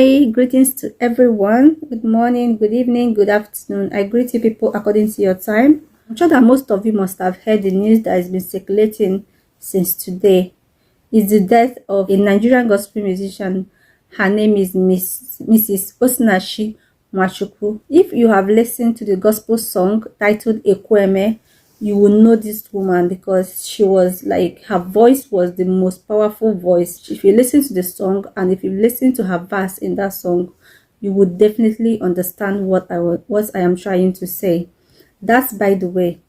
Hi, greetings to everyone. Good morning, good evening, good afternoon. I greet you people according to your time. I'm sure that most of you must have heard the news that has been circulating since today. It's the death of a Nigerian gospel musician. Her name is Mrs. Osinachi Nwachukwu. If you have listened to the gospel song titled Ekweme, you will know this woman because she was like, her voice was the most powerful voice. If you listen to the song and if you listen to her verse in that song, you would definitely understand what I am trying to say. That's by the way.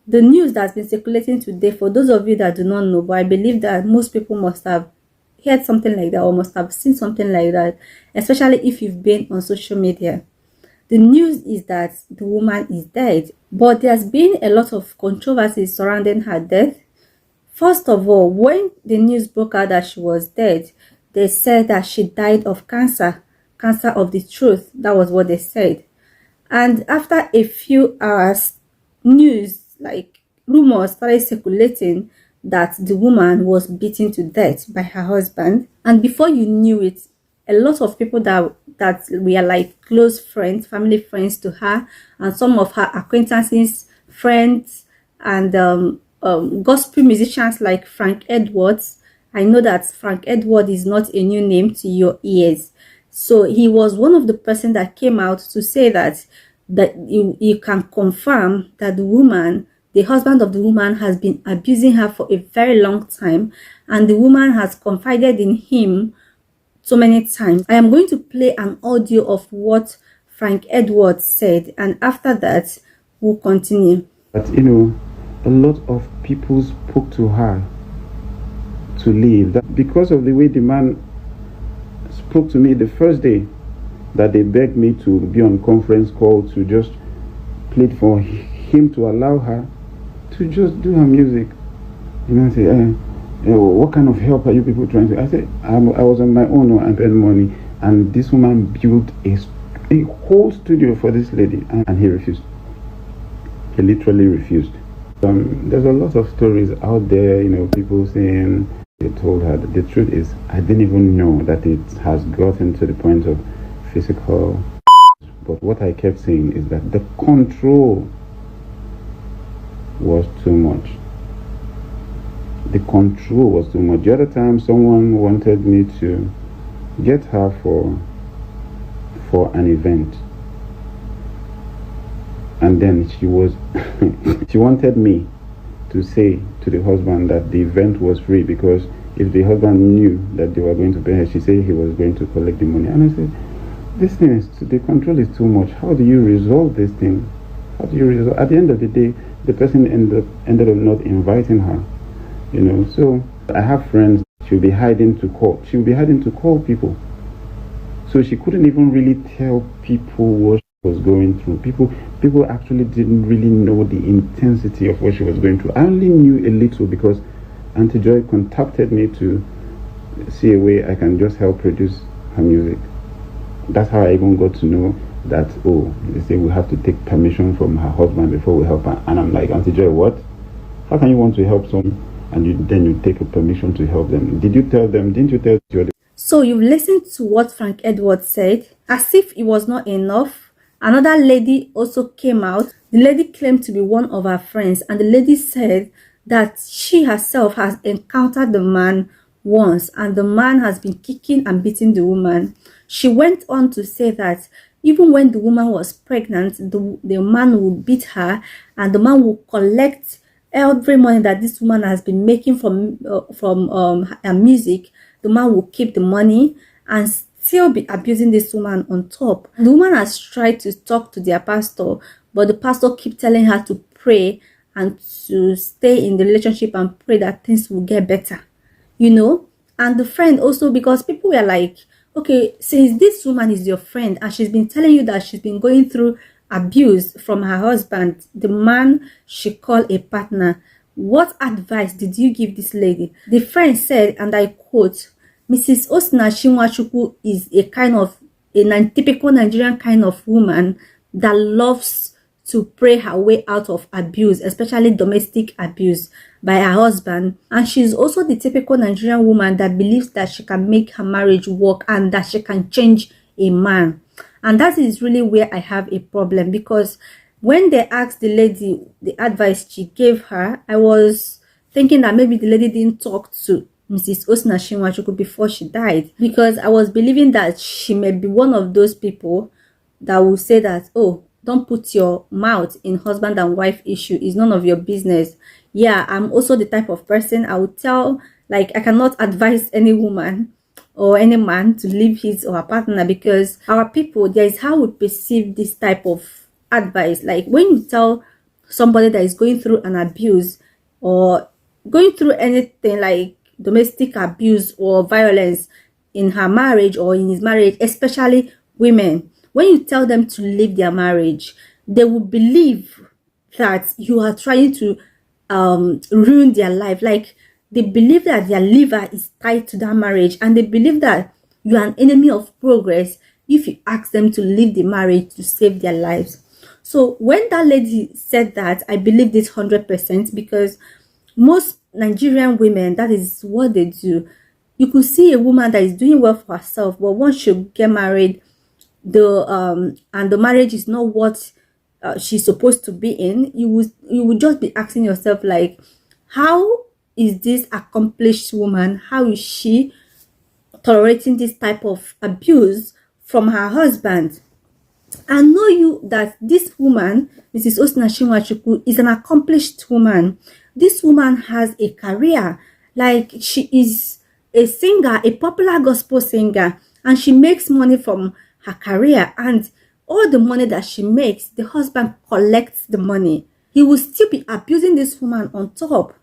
The news that's been circulating today, for those of you that do not know, but I believe that most people must have heard something like that or must have seen something like that, especially if you've been on social media. The news is that the woman is dead, but there's been a lot of controversy surrounding her death. First of all, when the news broke out that she was dead, they said that she died of cancer of the throat. That was what they said. And after a few hours, news like rumors started circulating that the woman was beaten to death by her husband. And before you knew it, a lot of people that were like close friends, family friends to her, and some of her acquaintances, friends, and gospel musicians like Frank Edwards. I know that Frank Edwards is not a new name to your ears. So he was one of the person that came out to say that you can confirm that the husband of the woman has been abusing her for a very long time, and the woman has confided in him so many times. I am going to play an audio of what Frank Edwards said, and after that we'll continue. But a lot of people spoke to her to leave. That because of the way the man spoke to me the first day, that they begged me to be on conference call to just plead for him to allow her to just do her music. Say, what kind of help are you people trying to? I said, I was on my own and earn money, and this woman built a whole studio for this lady, and he refused. He literally refused. There's a lot of stories out there, people saying they told her. The truth is, I didn't even know that it has gotten to the point of physical. But what I kept saying is that the control was too much. The control was too much. The other time someone wanted me to get her for an event, and then she wanted me to say to the husband that the event was free, because if the husband knew that they were going to pay her, she said he was going to collect the money. And I said, this thing the control is too much. How do you resolve this thing? How do you resolve? At the end of the day, the person ended up not inviting her. So I have friends. She'll be hiding to call people. So she couldn't even really tell people what she was going through. People actually didn't really know the intensity of what she was going through. I only knew a little because Auntie Joy contacted me to see a way I can just help produce her music. That's how I even got to know that, they say we have to take permission from her husband before we help her. And I'm like, Auntie Joy, what? How can you want to help someone and then you take a permission to help them? Didn't you tell your... So you've listened to what Frank Edwards said. As if it was not enough, another lady also came out. The lady claimed to be one of her friends, and the lady said that she herself has encountered the man once, and the man has been kicking and beating the woman. She went on to say that even when the woman was pregnant, the man would beat her, and the man would collect every money that this woman has been making from her music. The man will keep the money and still be abusing this woman on top. The woman has tried to talk to their pastor, but the pastor keeps telling her to pray and to stay in the relationship and pray that things will get better. And the friend also, because people were like, okay, since this woman is your friend and she's been telling you that she's been going through abuse from her husband, the man she called a partner, what advice did you give this lady? The friend said, and I quote, Mrs. Osinachi Nwachukwu is a typical Nigerian kind of woman that loves to pray her way out of abuse, especially domestic abuse by her husband. And she's also the typical Nigerian woman that believes that she can make her marriage work and that she can change a man. And that is really where I have a problem, because when they asked the lady the advice she gave her, I was thinking that maybe the lady didn't talk to Mrs. Osinachi Nwachukwu before she died, because I was believing that she may be one of those people that will say that, oh, don't put your mouth in husband and wife issue. It's none of your business. Yeah, I'm also the type of person I would tell, like, I cannot advise any woman or any man to leave his or her partner, because our people, there is how we perceive this type of advice. Like, when you tell somebody that is going through an abuse or going through anything like domestic abuse or violence in her marriage or in his marriage, especially women, when you tell them to leave their marriage, they will believe that you are trying to ruin their life. Like, they believe that their liver is tied to that marriage, and they believe that you are an enemy of progress if you ask them to leave the marriage to save their lives. So when that lady said that, I believed it 100%, because most Nigerian women, that is what they do. You could see a woman that is doing well for herself, but once she get married, and the marriage is not what she's supposed to be in, you would just be asking yourself, like, how is this accomplished woman, how is she tolerating this type of abuse from her husband? I know you that this woman, Mrs. Osinachi Nwachukwu, is an accomplished woman. This woman has a career. Like, she is a singer, a popular gospel singer, and she makes money from her career. And all the money that she makes, the husband collects the money. He will still be abusing this woman on top.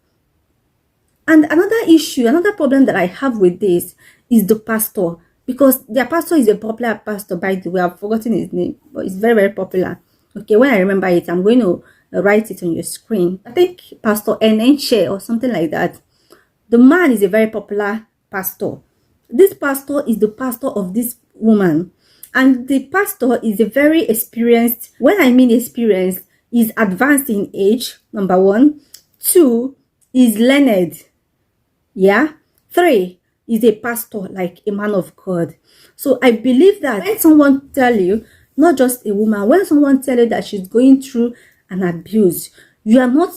And another issue, another problem that I have with this is the pastor, because their pastor is a popular pastor, by the way. I've forgotten his name, but it's very, very popular. Okay, when I remember it, I'm going to write it on your screen. I think Pastor Enenche or something like that. The man is a very popular pastor. This pastor is the pastor of this woman. And the pastor is a very experienced, when I mean experienced, is advanced in age, number one. Two, is learned. Yeah. Three, is a pastor, like a man of God. So I believe that when someone tell you, not just a woman, when someone tell you that she's going through an abuse, you are not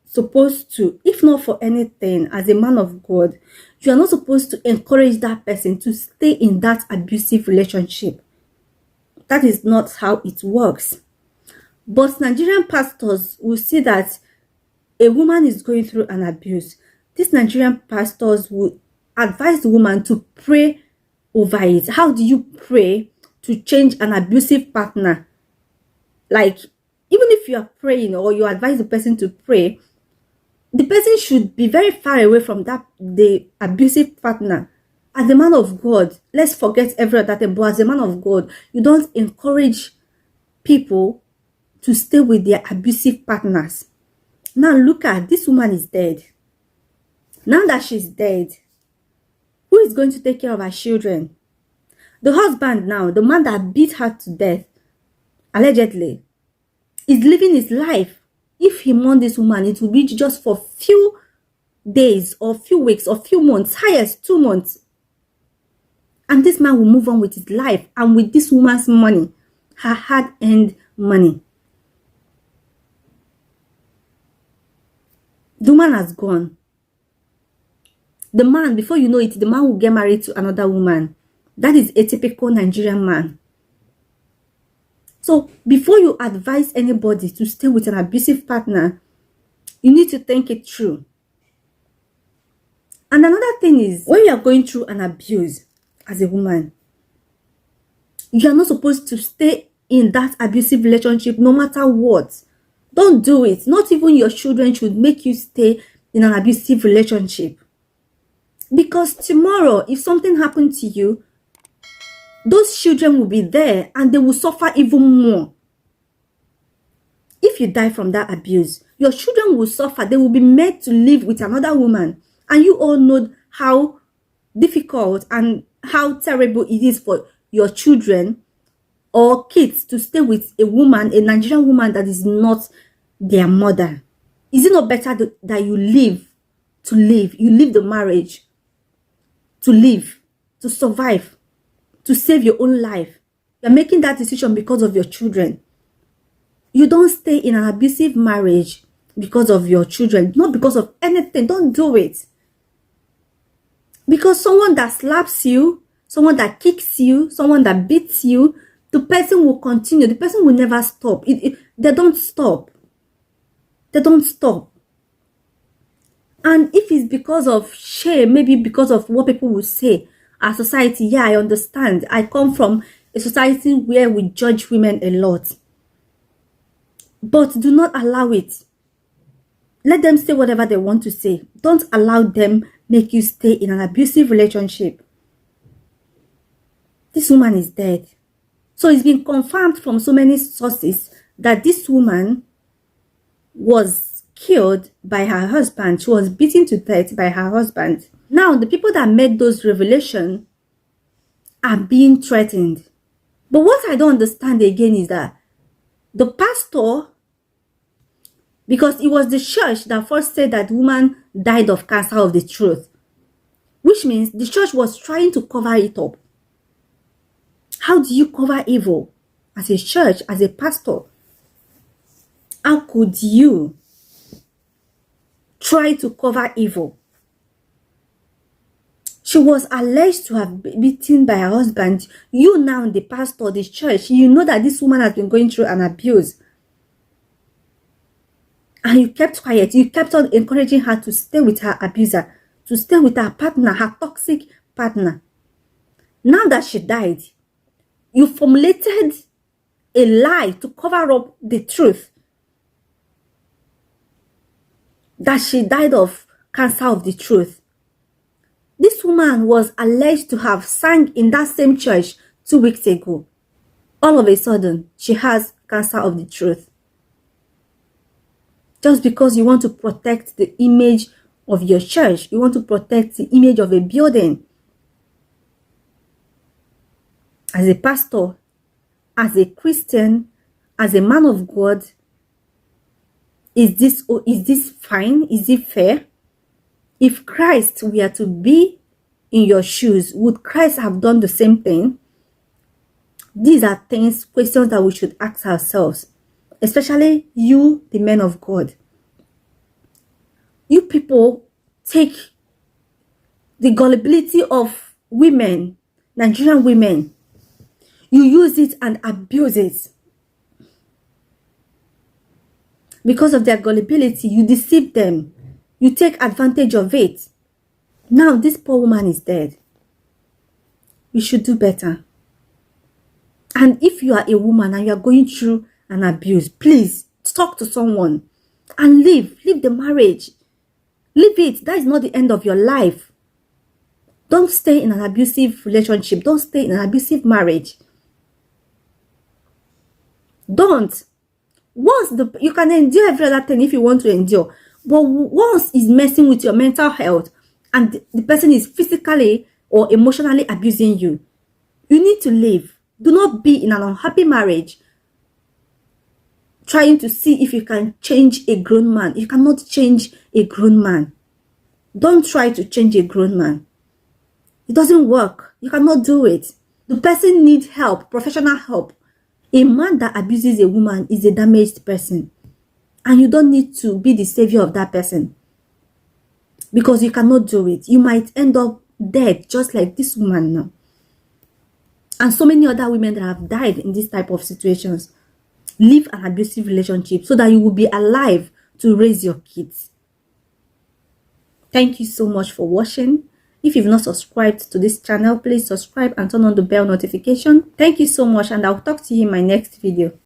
supposed to, if not for anything, as a man of God, you are not supposed to encourage that person to stay in that abusive relationship. That is not how it works. But Nigerian pastors will see that a woman is going through an abuse. These Nigerian pastors will advise the woman to pray over it. How do you pray to change an abusive partner? Like, even if you are praying or you advise the person to pray, the person should be very far away from the abusive partner. As a man of God, let's forget every other thing, but as a man of God, you don't encourage people to stay with their abusive partners. Now look at, this woman is dead. Now that she's dead, who is going to take care of her children? The husband now, the man that beat her to death, allegedly, is living his life. If he mourns this woman, it will be just for few days or few weeks or few months, highest 2 months. And this man will move on with his life and with this woman's money, her hard-earned money. The man has gone. The man, before you know it, the man will get married to another woman. That is a typical Nigerian man. So before you advise anybody to stay with an abusive partner, you need to think it through. And another thing is, when you are going through an abuse as a woman, you are not supposed to stay in that abusive relationship no matter what. Don't do it. Not even your children should make you stay in an abusive relationship. Because tomorrow, if something happened to you, those children will be there and they will suffer even more. If you die from that abuse, your children will suffer. They will be made to live with another woman. And you all know how difficult and how terrible it is for your children or kids to stay with a woman, a Nigerian woman that is not their mother. Is it not better that you live to live? You leave the marriage to live, to survive. to save your own life. You're making that decision because of your children. You don't stay in an abusive marriage because of your children, not because of anything. Don't do it. Because someone that slaps you, someone that kicks you, someone that beats you, the person will continue. The person will never stop. They don't stop. They don't stop. And if it's because of shame, maybe because of what people will say, our society, yeah, I understand. I come from a society where we judge women a lot. But do not allow it. Let them say whatever they want to say. Don't allow them make you stay in an abusive relationship. This woman is dead. So it's been confirmed from so many sources that this woman was killed by her husband. She was beaten to death by her husband. Now, the people that made those revelations are being threatened. But what I don't understand again is that the pastor, because it was the church that first said that the woman died of cancer of the throat, which means the church was trying to cover it up. How do you cover evil as a church, as a pastor? How could you try to cover evil? She was alleged to have been beaten by her husband. You now, the pastor, the church, you know that this woman has been going through an abuse. And you kept quiet. You kept on encouraging her to stay with her abuser, to stay with her partner, her toxic partner. Now that she died, you formulated a lie to cover up the truth that she died of cancer of the throat. This woman was alleged to have sang in that same church 2 weeks ago. All of a sudden, she has cancer of the throat. Just because you want to protect the image of your church, you want to protect the image of a building. As a pastor, as a Christian, as a man of God, is this fine? Is it fair? If Christ were to be in your shoes, would Christ have done the same thing? These are questions that we should ask ourselves, especially you, the men of God. You people take the gullibility of women, Nigerian women, you use it and abuse it. Because of their gullibility, you deceive them. You take advantage of it. Now this poor woman is dead. We should do better. And if you are a woman and you are going through an abuse, please talk to someone and leave the marriage. Leave it. That is not the end of your life. Don't stay in an abusive relationship. Don't stay in an abusive marriage. Don't. You can endure every other thing if you want to endure. But once it's messing with your mental health and the person is physically or emotionally abusing you, you need to leave. Do not be in an unhappy marriage trying to see if you can change a grown man. You cannot change a grown man. Don't try to change a grown man. It doesn't work. You cannot do it. The person needs help, professional help. A man that abuses a woman is a damaged person. And you don't need to be the savior of that person. Because you cannot do it. You might end up dead just like this woman now. And so many other women that have died in this type of situations. Leave an abusive relationship so that you will be alive to raise your kids. Thank you so much for watching. If you've not subscribed to this channel, please subscribe and turn on the bell notification. Thank you so much, and I'll talk to you in my next video.